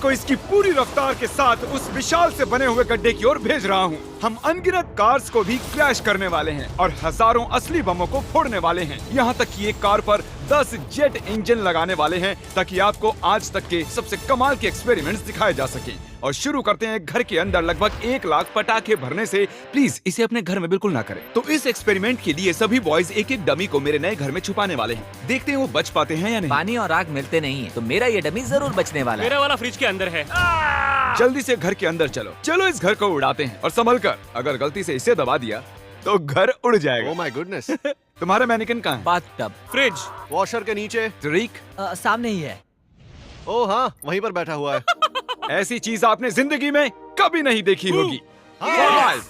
को इसकी पूरी रफ्तार के साथ उस विशाल से बने हुए गड्ढे की ओर भेज रहा हूँ। हम अनगिनत कार्स को भी क्रैश करने वाले हैं और हजारों असली बमों को फोड़ने वाले हैं। यहाँ तक कि एक कार पर 10 जेट इंजन लगाने वाले हैं ताकि आपको आज तक के सबसे कमाल के एक्सपेरिमेंट्स दिखाए जा सके। और शुरू करते हैं घर के अंदर लगभग 1 लाख पटाखे भरने से। प्लीज इसे अपने घर में बिल्कुल ना करें। तो इस एक्सपेरिमेंट के लिए सभी बॉयज एक एक डमी को मेरे नए घर में छुपाने वाले हैं। देखते हैं वो बच पाते हैं या नहीं। पानी और आग मिलते नहीं है तो मेरा ये डमी जरूर बचने वाला है। मेरा वाला फ्रिज के अंदर है। जल्दी से घर के अंदर चलो। चलो इस घर को उड़ाते हैं और संभल कर, अगर गलती से इसे दबा दिया तो घर उड़ जाएगा। Oh my goodness. तुम्हारा मैनिकन कहाँ है? बाथटब। फ्रिज। वॉशर के नीचे। तरीक सामने ही है। ओह हाँ, वहीं पर बैठा हुआ है। ऐसी चीज आपने जिंदगी में कभी नहीं देखी होगी। 5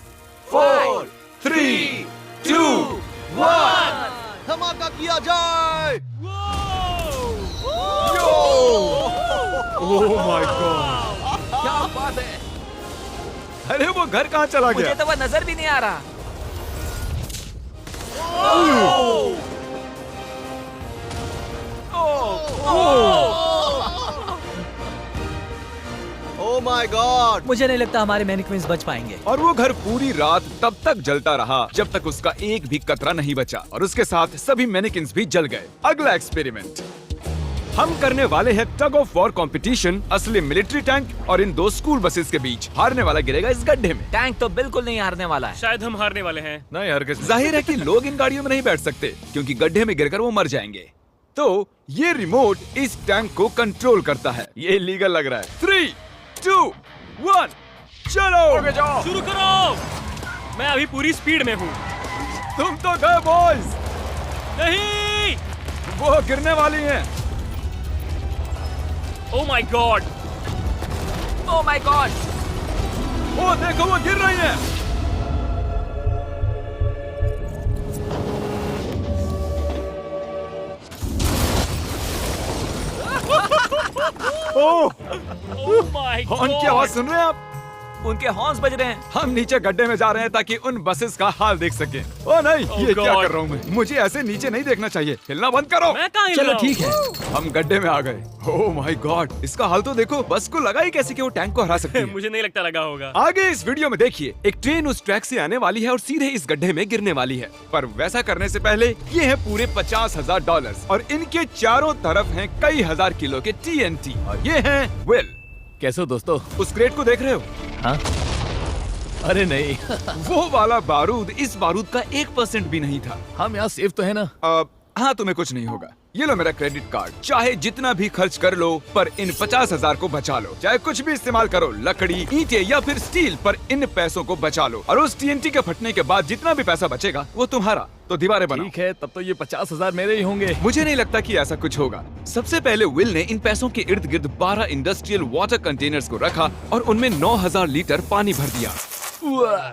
4 3 2 1 धमाका किया जाए। ओह माय गॉड, क्या बात है। अरे वो घर कहाँ चला मुझे गया? तो वह नजर भी नहीं आ रहा। Oh my God. मुझे नहीं लगता हमारे मैनिक्विन्स बच पाएंगे। और वो घर पूरी रात तब तक जलता रहा जब तक उसका एक भी कतरा नहीं बचा और उसके साथ सभी मैनिकिन्स भी जल गए। अगला एक्सपेरिमेंट हम करने वाले हैं टग ऑफ वॉर कंपटीशन असली मिलिट्री टैंक और इन 2 स्कूल बसेस के बीच। हारने वाला गिरेगा इस गड्ढे में। टैंक तो बिल्कुल नहीं हारने वाला है। शायद हम हारने वाले हैं। नहीं हरगिज़। जाहिर है कि लोग इन गाड़ियों में नहीं बैठ सकते क्योंकि गड्ढे में गिरकर वो मर जाएंगे। तो ये रिमोट इस टैंक को कंट्रोल करता है। ये इलीगल लग रहा है। 3 2 1 चलो जाओ। शुरू करो। मैं अभी पूरी स्पीड में हूँ। तुम तो गए बॉयज। नहीं। वो गिरने वाली हैं। Oh my God. Oh my God. वो देखो वो गिर रही हैं। ओह ओह माय गॉड। हॉर्न की आवाज सुन रहे हैं आप? उनके हॉर्न्स बज रहे हैं। हम नीचे गड्ढे में जा रहे हैं ताकि उन बसेस का हाल देख सकें। ओ नहीं, ये क्या God. कर रहा हूँ मैं? मुझे ऐसे नीचे नहीं देखना चाहिए। हिलना बंद करो। मैं कहाँ हिल चलो रहा हूँ? ठीक है। हम गड्ढे में आ गए। ओह माय गॉड, इसका हाल तो देखो। बस को लगा ही कैसे कि वो टैंक को हरा सकती है। मुझे नहीं लगता लगा होगा। आगे इस वीडियो में देखिए, एक ट्रेन उस ट्रैक से आने वाली है और सीधे इस गड्ढे में गिरने वाली है। पर वैसा करने से पहले ये है पूरे $50,000 और इनके चारों तरफ हैं कई हजार किलो के TNT और ये हैं विल। कैसे हो दोस्तों? उस क्रेट को देख रहे हो? हाँ? अरे नहीं। वो वाला बारूद इस बारूद का 1% भी नहीं था। हम यहाँ सेफ तो है ना? हाँ, तुम्हें कुछ नहीं होगा। ये लो मेरा क्रेडिट कार्ड। चाहे जितना भी खर्च कर लो पर इन 50,000 को बचा लो। चाहे कुछ भी इस्तेमाल करो, लकड़ी, ईंटें या फिर स्टील, पर इन पैसों को बचा लो। और उस TNT के फटने के बाद जितना भी पैसा बचेगा वो तुम्हारा। तो दीवारें बनाओ। ठीक है, तब तो ये 50,000 मेरे ही होंगे। मुझे नहीं लगता कि ऐसा कुछ होगा। सबसे पहले विल ने इन पैसों के इर्द गिर्द 12 इंडस्ट्रियल वाटर कंटेनर्स को रखा और उनमें 9,000 लीटर पानी भर दिया।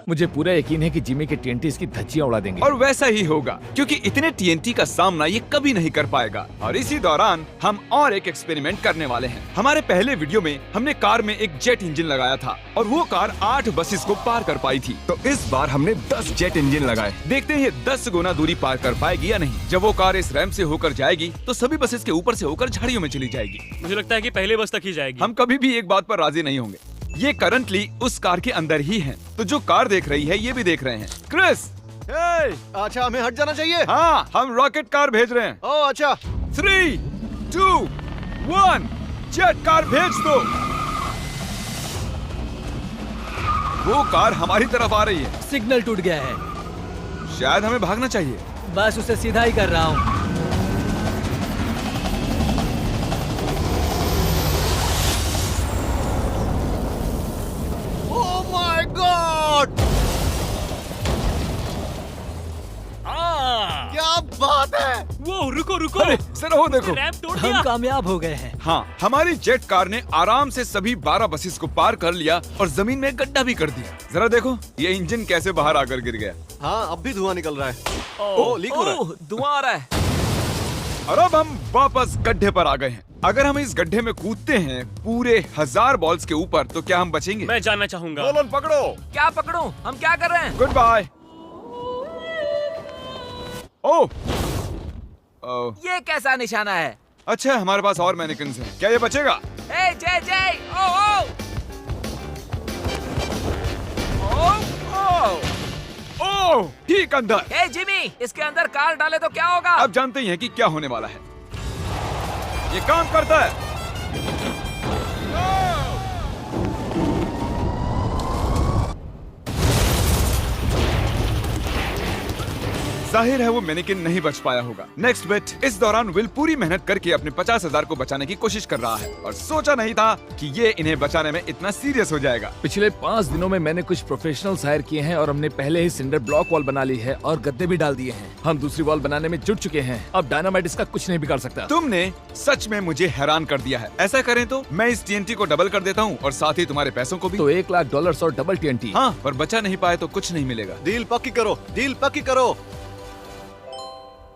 मुझे पूरा यकीन है कि जिमी के TNT इसकी धज्जियां उड़ा देंगे। और वैसा ही होगा क्योंकि इतने TNT का सामना ये कभी नहीं कर पाएगा। और इसी दौरान हम और एक एक्सपेरिमेंट करने वाले हैं। हमारे पहले वीडियो में हमने कार में एक जेट इंजन लगाया था और वो कार 8 बसेस को पार कर पाई थी। तो इस बार हमने 10 जेट इंजन लगाए। देखते हैं ये 10 गुना दूरी पार कर पाएगी या नहीं। जब वो कार इस रैंप से होकर जाएगी तो सभी बसेस के ऊपर से होकर झाड़ियों में चली जाएगी। मुझे लगता है कि पहले बस तक ही जाएगी। हम कभी भी एक बात पर राजी नहीं होंगे। ये करंटली उस कार के अंदर ही है, तो जो कार देख रही है ये भी देख रहे हैं। क्रिस, अच्छा, हमें हट जाना चाहिए। हाँ, हम रॉकेट कार भेज रहे हैं। ओह अच्छा। 3 2 1 जेट कार भेज दो। वो कार हमारी तरफ आ रही है। सिग्नल टूट गया है। शायद हमें भागना चाहिए। बस उसे सीधा ही कर रहा हूँ। Oh my God. क्या बात है। वो रुको रुको। अरे जरा वो देखो। रैंप तोड़ हम दिया। कामयाब हो गए हैं। हाँ, हमारी जेट कार ने आराम से सभी 12 बसेस को पार कर लिया और जमीन में गड्ढा भी कर दिया। जरा देखो ये इंजन कैसे बाहर आकर गिर गया। हाँ, अब भी धुआं निकल रहा है। ओह, लीक हो रहा है। ओह, धुआं आ रहा है। और अब हम वापस गड्ढे पर आ गए हैं। अगर हम इस गड्ढे में कूदते हैं पूरे 1000 बॉल्स के ऊपर तो क्या हम बचेंगे? मैं जानना चाहूंगा। नोलन पकड़ो। क्या पकड़ूं? हम क्या कर रहे हैं? Good bye. ओह, ये कैसा निशाना है? अच्छा हमारे पास और मैनिकन्स हैं। क्या ये बचेगा? ए जय जय ओ ओ ओह ओह ठीक अंदर। ए जिमी, इसके अंदर कार डाले तो क्या होगा? अब जानते ही हैं कि क्या होने वाला है। ये काम करता है। जाहिर है वो मैनेकिन नहीं बच पाया होगा। नेक्स्ट बेट, इस दौरान विल पूरी मेहनत करके अपने 50,000 को बचाने की कोशिश कर रहा है और सोचा नहीं था कि ये इन्हें बचाने में इतना सीरियस हो जाएगा। पिछले 5 दिनों में मैंने कुछ प्रोफेशनल्स हायर किए हैं और हमने पहले ही सिंडर ब्लॉक वॉल बना ली है और गद्दे भी डाल दिए हैं। हम दूसरी वॉल बनाने में जुट चुके हैं। अब डायनामाइट इसका कुछ नहीं बिगाड़ सकता। तुमने सच में मुझे हैरान कर दिया है। ऐसा करें तो मैं इस TNT को डबल कर देता हूँ और साथ ही तुम्हारे पैसों को भी। तो $1,00,000 और डबल TNT। हाँ, पर बचा नहीं पाए तो कुछ नहीं मिलेगा। डील पक्की करो, डील पक्की करो।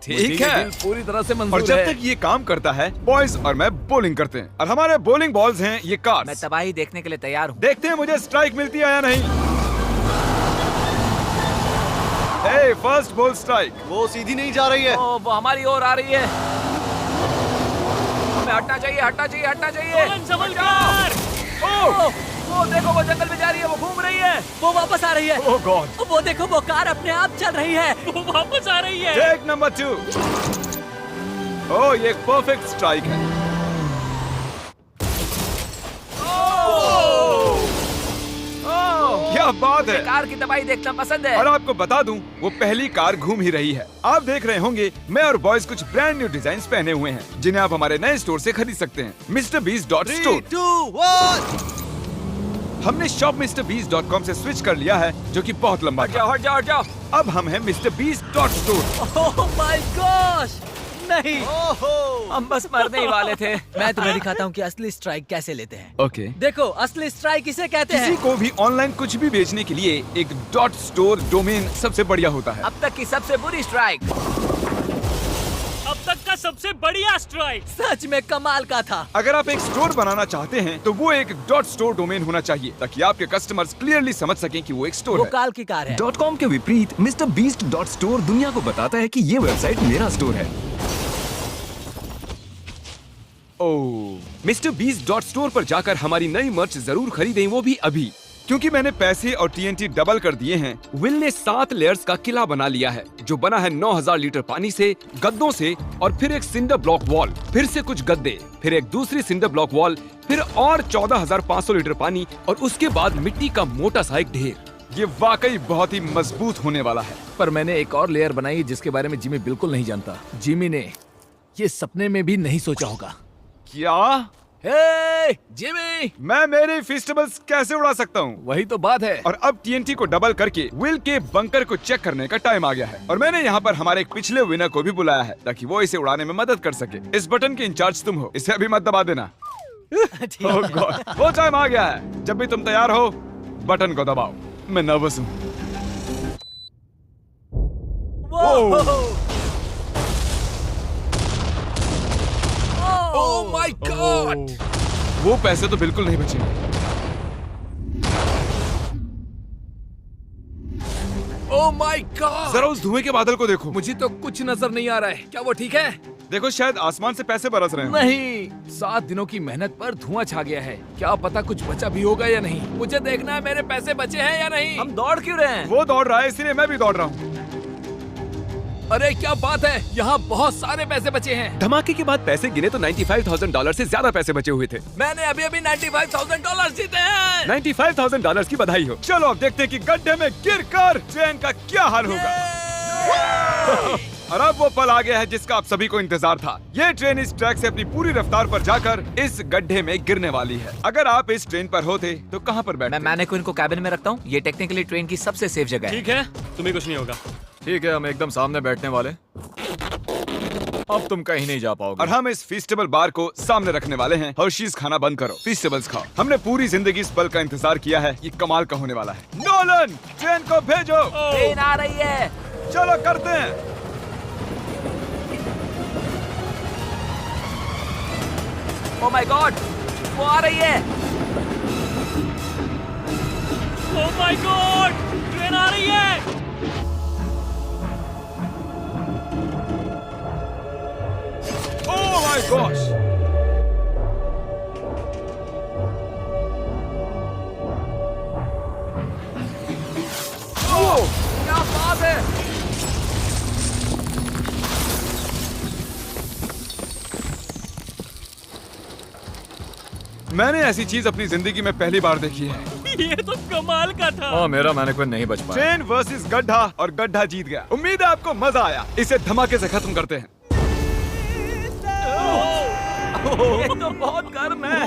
ठीक है, डील पूरी तरह से और मंजूर जब है। तक ये काम करता है, बॉयज और मैं बॉलिंग करते हैं और हमारे बॉलिंग बॉल्स हैं ये मैं कार्स। तबाही देखने के लिए तैयार हूँ। देखते हैं मुझे स्ट्राइक मिलती है या नहीं। ए, फर्स्ट बॉल स्ट्राइक। वो सीधी नहीं जा रही है। ओ, वो हमारी ओर आ रही है। हमें हटना चाहिए, हटना चाहिए, हटना चाहिए। नोलन, संभल कर। ओ, वो देखो, वो जंगल में जा रही है, वो घूम रही है। वो वापस आ रही है। ओह गॉड। वो देखो, वो कार अपने आप चल रही है। वो वापस आ रही है। Take number 2। ओह, ये एक परफेक्ट स्ट्राइक है। क्या बात है। कार की तबाही देखना पसंद है। और आपको बता दूं, वो पहली कार घूम ही रही है। आप देख रहे होंगे मैं और बॉयज कुछ ब्रांड न्यू डिजाइन पहने हुए हैं जिन्हें आप हमारे नए स्टोर से खरीद सकते हैं, MrBeast.store। 3, 2, 1। हमने shop.MrBeast.com से स्विच कर लिया है, जो कि बहुत लंबा हट जाओ, था। हट जाओ, हट जाओ। अब हम हैं MrBeast.store। ओह माय गॉश, नहीं, ओहो। हम बस मरने ही वाले थे। मैं तुम्हें दिखाता हूँ कि असली स्ट्राइक कैसे लेते हैं। ओके। देखो, असली स्ट्राइक इसे कहते किसी हैं। को भी ऑनलाइन कुछ भी बेचने के लिए एक .store डोमेन सबसे बढ़िया होता है। अब तक की सबसे बुरी स्ट्राइक। अब तक का सबसे बढ़िया स्ट्राइक। सच में कमाल का था। अगर आप एक स्टोर बनाना चाहते हैं तो वो एक .store डोमेन होना चाहिए ताकि आपके कस्टमर्स क्लियरली समझ सकें कि वो एक स्टोर वो है। काल की कार है। .com के विपरीत MrBeast.store दुनिया को बताता है कि ये वेबसाइट मेरा स्टोर है। ओह, MrBeast.store पर जाकर हमारी नई मर्च जरूर खरीदें, वो भी अभी, क्योंकि मैंने पैसे और TNT डबल कर दिए हैं। विल ने 7 लेयर्स का किला बना लिया है जो बना है 9,000 लीटर पानी से, गद्दों से और फिर एक सिंडर ब्लॉक वॉल, फिर से कुछ गद्दे, फिर एक दूसरी सिंडर ब्लॉक वॉल, फिर और 14,500 लीटर पानी और उसके बाद मिट्टी का मोटा सा एक ढेर। ये वाकई बहुत ही मजबूत होने वाला है। पर मैंने एक और लेयर बनाई है जिसके बारे में जिमी बिल्कुल नहीं जानता। जिमी ने ये सपने में भी नहीं सोचा होगा। क्या? हे जिमी, मैं मेरे फेस्टिवल्स कैसे उड़ा सकता हूँ? वही तो बात है। और अब TNT को डबल करके विल के बंकर को चेक करने का टाइम आ गया है और मैंने यहाँ पर हमारे एक पिछले विनर को भी बुलाया है ताकि वो इसे उड़ाने में मदद कर सके। इस बटन के इंचार्ज तुम हो, इसे अभी मत दबा देना। ठीक Oh है। God, वो टाइम आ गया है। जब भी तुम तैयार हो, बटन को दबाओ। मैं नर्वस हूँ। ओह माय गॉड, वो पैसे तो बिल्कुल नहीं बचेंगे। Oh my God. जरा उस धुएं के बादल को देखो। मुझे तो कुछ नजर नहीं आ रहा है। क्या वो ठीक है? देखो, शायद आसमान से पैसे बरस रहे हैं। नहीं, 7 दिनों की मेहनत पर धुआं छा गया है। क्या पता कुछ बचा भी होगा या नहीं। मुझे देखना है मेरे पैसे बचे हैं या नहीं। हम दौड़ क्यों रहे हैं? वो दौड़ रहा है, इसीलिए मैं भी दौड़ रहा हूँ। अरे क्या बात है, यहाँ बहुत सारे पैसे बचे हैं। धमाके के बाद पैसे गिने तो $95,000 से ज्यादा पैसे बचे हुए थे। मैंने अभी अभी $95,000 जीते हैं। $95,000 की बधाई हो। चलो अब देखते हैं कि गड्ढे में गिरकर ट्रेन का क्या हाल होगा। और अब वो पल आ गया है जिसका आप सभी को इंतजार था। ये ट्रेन इस ट्रैक से अपनी पूरी रफ्तार पर जाकर इस गड्ढे में गिरने वाली है। अगर आप इस ट्रेन पर होते तो कहाँ पर बैठते? मैं मैनेक्विन को कैबिन में रखता हूँ। ये टेक्निकली ट्रेन की सबसे सेफ जगह है। ठीक है, तुम्हें कुछ नहीं होगा। ठीक है, हम एकदम सामने बैठने वाले। अब तुम कहीं नहीं जा पाओगे। और हम इस फेस्टिवल बार को सामने रखने वाले हैं। हर्शीज खाना बंद करो, फेस्टिवल्स खाओ। हमने पूरी जिंदगी इस पल का इंतजार किया है। ये कमाल का होने वाला है। नोलन, ट्रेन को भेजो। ट्रेन आ रही है। चलो करते हैं। ओह माय गॉड, वो आ रही है। ओह माय गॉड, ट्रेन आ रही है। Oh my gosh! मैंने ऐसी चीज अपनी जिंदगी में पहली बार देखी है। ये तो कमाल का था। और मेरा मैनिक्विन नहीं बच पाया। ट्रेन वर्सेस गड्ढा और गड्ढा जीत गया। उम्मीद है आपको मजा आया। इसे धमाके से खत्म करते हैं। ये तो बहुत गर्म है।